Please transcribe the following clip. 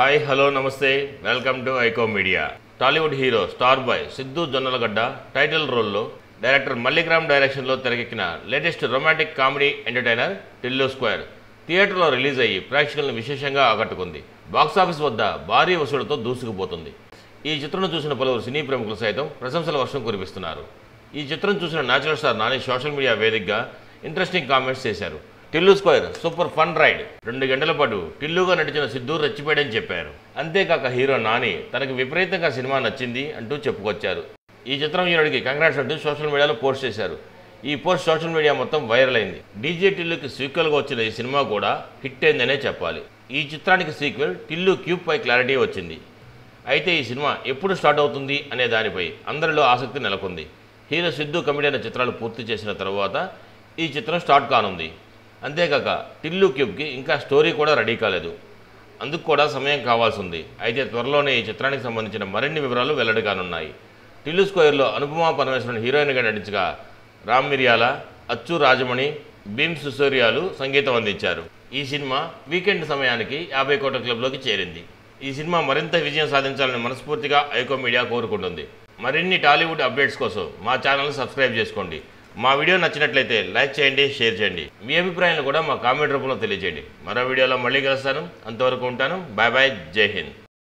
Hi hello నమస్తే welcome to iQOO media. Tollywood hero star boy Siddhu Jonnalagadda title రోల్లో director Mallik Ram డైరెక్షన్లో తెరకెక్కిన latest romantic comedy entertainer Tillu square థియేటర్లో release అయ్యి ప్రేక్షకులను విశేషంగా ఆకట్టుకుంది. బాక్సాఫీస్ వద్ద భారీ వసూళ్లతో దూసుకుపోతుంది. ఈ చిత్రం చూసిన పలువురు సినీ ప్రముఖులు సైతం ప్రశంసల వర్షం కురిపిస్తున్నారు. ఈ చిత్రం చూసిన natural star Nani social media వేదికగా ఇంట్రెస్టింగ్ కామెంట్స్ చేశారు. Tillu square super fun ride, 2 గంటల పాటు టిల్లుగా నటించిన సిద్ధు రెచ్చిపోయాడని చెప్పారు. అంతేకాక హీరో నాని తనకు విపరీతంగా సినిమా నచ్చింది అంటూ చెప్పుకొచ్చారు. ఈ చిత్రం హీరోడికి కంగ్రాట్స్ అంటూ సోషల్ మీడియాలో పోస్ట్ చేశారు. ఈ పోస్ట్ సోషల్ మీడియా మొత్తం వైరల్ అయింది. డీజే టిల్లుకి సీక్వెల్గా వచ్చిన ఈ సినిమా కూడా హిట్ అయిందనే చెప్పాలి. ఈ చిత్రానికి సీక్వెల్ టిల్లు క్యూబ్ పై క్లారిటీ వచ్చింది. అయితే ఈ సినిమా ఎప్పుడు స్టార్ట్ అవుతుంది అనే దానిపై అందరిలో ఆసక్తి నెలకొంది. హీరో సిద్ధు కమిటీ అయిన చిత్రాలు పూర్తి చేసిన తర్వాత ఈ చిత్రం స్టార్ట్ కానుంది. అంతేకాక టిల్లు క్యూబ్కి ఇంకా స్టోరీ కూడా రెడీ కాలేదు. అందుకు కూడా సమయం కావాల్సి ఉంది. అయితే త్వరలోనే ఈ చిత్రానికి సంబంధించిన మరిన్ని వివరాలు వెల్లడి కానున్నాయి. టిల్లు స్క్వేర్లో అనుపమా పరమేశ్వరన్ హీరోయిన్గా నటించగా రామ్ మిరియాల, అచ్చు రాజమణి, భీమ్ సిసోరియాలు సంగీతం అందించారు. ఈ సినిమా వీకెండ్ సమయానికి 50 కోట్ల క్లబ్లోకి చేరింది. ఈ సినిమా మరింత విజయం సాధించాలని మనస్ఫూర్తిగా ఐకో మీడియా కోరుకుంటుంది. మరిన్ని టాలీవుడ్ అప్డేట్స్ కోసం మా ఛానల్ని సబ్స్క్రైబ్ చేసుకోండి. మా వీడియో నచ్చినట్లయితే లైక్ చేయండి, షేర్ చేయండి. మీ అభిప్రాయాలను కూడా మా కామెంట్ రూపంలో తెలియజేయండి. మరో వీడియోలో మళ్ళీ కలుస్తాను. అంతవరకు ఉంటాను. బాయ్ బాయ్, జై హింద్.